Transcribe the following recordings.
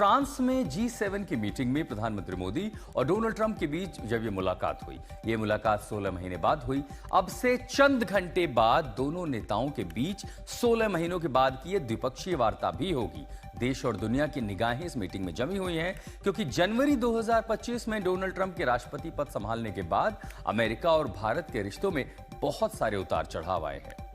France में G7 की meeting में प्रधानमंत्री मोदी और डोनाल्ड ट्रंप के बीच जब ये मुलाकात हुई, ये मुलाकात 16 महीने बाद हुई। अब से चंद घंटे बाद दोनों नेताओं के बीच 16 महीनों के बाद की ये द्विपक्षीय वार्ता भी होगी। देश और दुनिया की निगाहें इस मीटिंग में जमी हुई हैं, क्योंकि जनवरी 2025 में डोनाल्ड ट्रंप के राष्ट्रपति पद संभालने के बाद अमेरिका और भारत के रिश्तों में बहुत सारे उतार चढ़ाव आए हैं।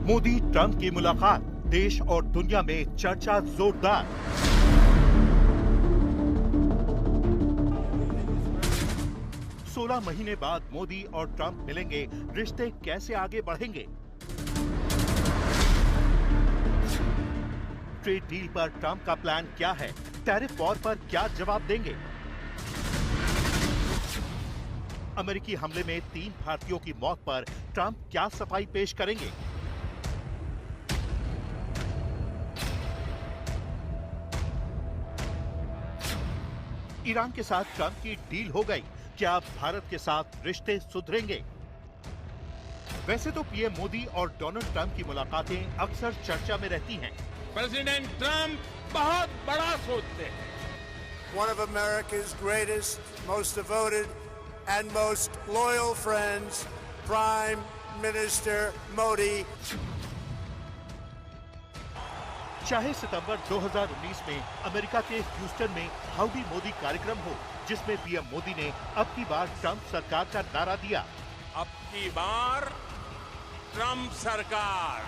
मोदी ट्रंप की मुलाकात, देश और दुनिया में चर्चा जोरदार। सोलह महीने बाद मोदी और ट्रंप मिलेंगे, रिश्ते कैसे आगे बढ़ेंगे? ट्रेड डील पर ट्रंप का प्लान क्या है? टैरिफ वॉर पर क्या जवाब देंगे? अमेरिकी हमले में 3 भारतीयों की मौत पर ट्रंप क्या सफाई पेश करेंगे? ईरान के साथ ट्रंप की डील हो गई, क्या भारत के साथ रिश्ते सुधरेंगे? वैसे तो पीएम मोदी और डोनाल्ड ट्रंप की मुलाकातें अक्सर चर्चा में रहती हैं। प्रेसिडेंट ट्रंप बहुत बड़ा सोचते हैं। One of America's greatest, most devoted and most loyal friends, Prime Minister Modi. चाहे सितंबर 2019 में अमेरिका के ह्यूस्टन में हाउडी मोदी कार्यक्रम हो, जिसमें पीएम मोदी ने अब की बार ट्रंप सरकार का नारा दिया। अब की बार ट्रंप सरकार।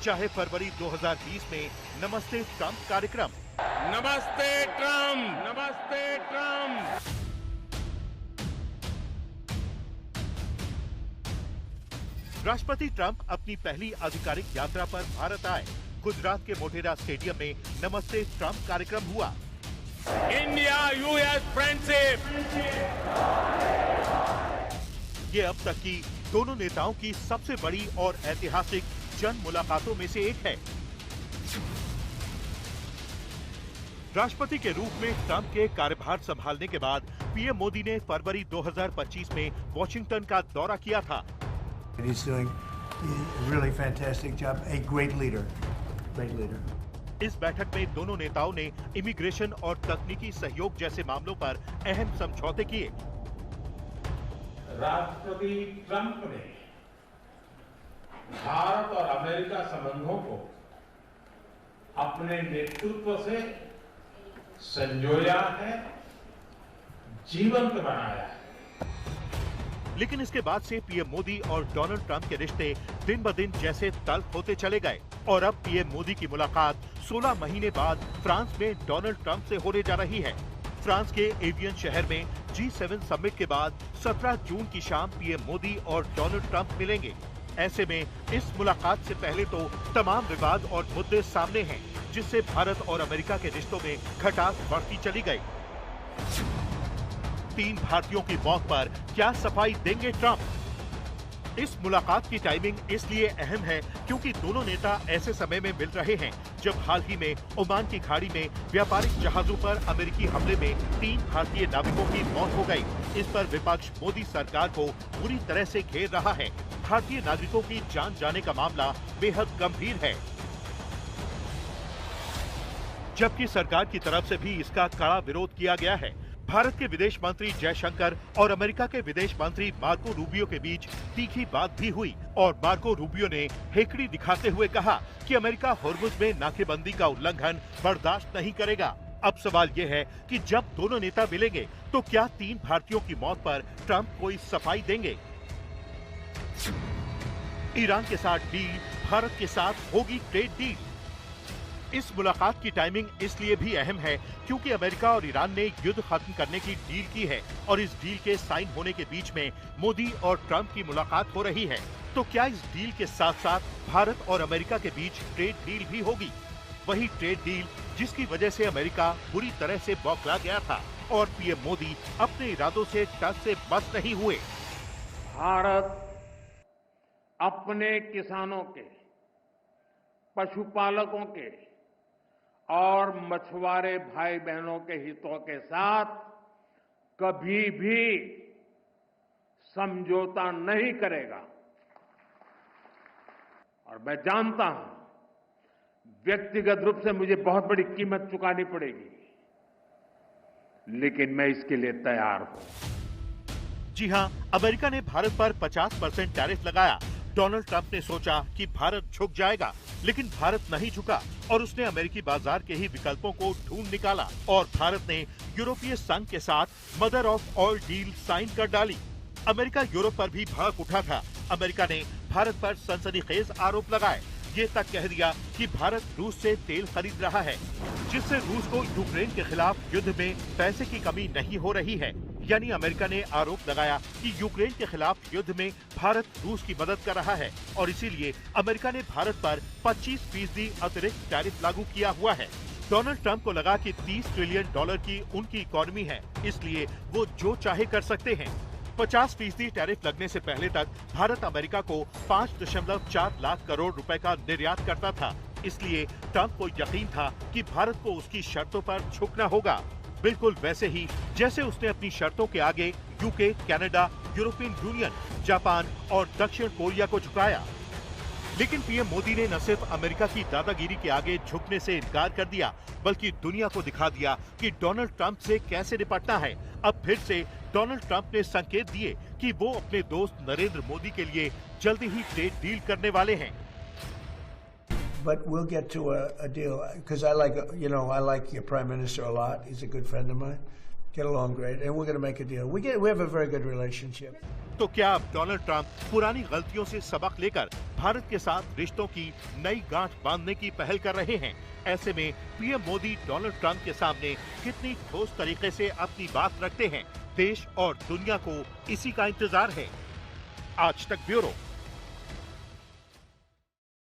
चाहे फरवरी 2020 में नमस्ते ट्रंप कार्यक्रम। नमस्ते ट्रंप, नमस्ते ट्रंप। राष्ट्रपति ट्रंप अपनी पहली आधिकारिक यात्रा पर भारत आए। गुजरात के मोटेरा स्टेडियम में नमस्ते ट्रंप कार्यक्रम हुआ। India US friendship. ये अब तक की दोनों नेताओं की सबसे बड़ी और ऐतिहासिक जन मुलाकातों में से एक है। राष्ट्रपति के रूप में ट्रंप के कार्यभार संभालने के बाद पीएम मोदी ने फरवरी 2025 में वॉशिंगटन का दौरा किया था। He's doing a really fantastic job, a great leader, great leader. इस बैठक में दोनों नेताओं ने इमिग्रेशन और तकनीकी सहयोग जैसे मामलों पर अहम समझौते किए। राष्ट्रपति ट्रंप ने भारत और अमेरिका संबंधों को अपने नेतृत्व से संजोया है, जीवंत बनाया है। लेकिन इसके बाद से पीएम मोदी और डोनाल्ड ट्रंप के रिश्ते दिन ब दिन जैसे तल्ख होते चले गए और अब पीएम मोदी की मुलाकात 16 महीने बाद फ्रांस में डोनाल्ड ट्रंप से होने जा रही है। फ्रांस के एवियन शहर में G7 समिट के बाद 17 जून की शाम पीएम मोदी और डोनाल्ड ट्रंप मिलेंगे। ऐसे में इस मुलाकात से पहले तो तमाम विवाद और मुद्दे सामने हैं, जिससे भारत और अमेरिका के रिश्तों में खटास बढ़ती चली गई। 3 भारतीयों की मौत पर क्या सफाई देंगे ट्रंप? इस मुलाकात की टाइमिंग इसलिए अहम है क्योंकि दोनों नेता ऐसे समय में मिल रहे हैं जब हाल ही में ओमान की खाड़ी में व्यापारिक जहाजों पर अमेरिकी हमले में 3 भारतीय नाविकों की मौत हो गई। इस पर विपक्ष मोदी सरकार को बुरी तरह से घेर रहा है। भारतीय नागरिकों की जान जाने का मामला बेहद गंभीर है, जबकि सरकार की तरफ से भी इसका कड़ा विरोध किया गया है। भारत के विदेश मंत्री जयशंकर और अमेरिका के विदेश मंत्री मार्को रूबियो के बीच तीखी बात भी हुई और मार्को रूबियो ने हेकड़ी दिखाते हुए कहा कि अमेरिका होर्मुज में नाकेबंदी का उल्लंघन बर्दाश्त नहीं करेगा। अब सवाल ये है कि जब दोनों नेता मिलेंगे तो क्या 3 भारतीयों की मौत पर ट्रंप कोई सफाई देंगे? ईरान के साथ डील, भारत के साथ होगी ट्रेड डील। इस मुलाकात की टाइमिंग इसलिए भी अहम है क्योंकि अमेरिका और ईरान ने युद्ध खत्म करने की डील की है और इस डील के साइन होने के बीच में मोदी और ट्रंप की मुलाकात हो रही है। तो क्या इस डील के साथ साथ भारत और अमेरिका के बीच ट्रेड डील भी होगी? वही ट्रेड डील जिसकी वजह से अमेरिका बुरी तरह से बौखला गया था और पीएम मोदी अपने इरादों से टस से बस नहीं हुए। भारत अपने किसानों के, पशुपालकों के और मछुआरे भाई बहनों के हितों के साथ कभी भी समझौता नहीं करेगा। और मैं जानता हूं व्यक्तिगत रूप से मुझे बहुत बड़ी कीमत चुकानी पड़ेगी, लेकिन मैं इसके लिए तैयार हूं। जी हां, अमेरिका ने भारत पर 50% टैरिफ लगाया। डोनाल्ड ट्रंप ने सोचा कि भारत झुक जाएगा, लेकिन भारत नहीं झुका और उसने अमेरिकी बाजार के ही विकल्पों को ढूंढ निकाला और भारत ने यूरोपीय संघ के साथ mother of all deal sign कर डाली। अमेरिका यूरोप पर भी भड़क उठा था। अमेरिका ने भारत पर सनसनीखेज आरोप लगाए, ये तक कह दिया कि भारत रूस से तेल खरीद रहा है, जिससे रूस को यूक्रेन के खिलाफ युद्ध में पैसे की कमी नहीं हो रही है। यानी अमेरिका ने आरोप लगाया कि यूक्रेन के खिलाफ युद्ध में भारत रूस की मदद कर रहा है और इसीलिए अमेरिका ने भारत पर 25% अतिरिक्त टैरिफ लागू किया हुआ है। डोनाल्ड ट्रंप को लगा कि $30 ट्रिलियन की उनकी इकोनॉमी है, इसलिए वो जो चाहे कर सकते हैं। 50% टैरिफ लगने से पहले तक भारत अमेरिका को 5.4 लाख करोड़ रुपए का निर्यात करता था। इसलिए ट्रंप को यकीन था कि भारत को उसकी शर्तों पर झुकना होगा, बिल्कुल वैसे ही जैसे उसने अपनी शर्तों के आगे UK, Canada, European union, Japan और दक्षिण कोरिया को झुकाया। लेकिन पीएम मोदी ने न सिर्फ अमेरिका की दादागिरी के आगे झुकने से इनकार कर दिया, बल्कि दुनिया को दिखा दिया कि डोनाल्ड ट्रंप से कैसे निपटना है। अब फिर से डोनाल्ड ट्रंप ने संकेत दिए कि वो अपने दोस्त नरेंद्र मोदी के लिए जल्दी ही ट्रेड डील करने वाले हैं। But we'll get to a deal because I like your Prime Minister a lot. He's a good friend of mine. Get along great, and we're going to make a deal. We have a very good relationship. तो क्या अब Donald Trump पुरानी गलतियों से सबक लेकर भारत के साथ रिश्तों की नई गांठ बांधने की पहल कर रहे हैं? ऐसे में पीएम मोदी डोनाल्ड ट्रंप के सामने कितनी ठोस तरीके से अपनी बात रखते हैं, देश और दुनिया को इसी का इंतजार है। आज तक ब्यूरो।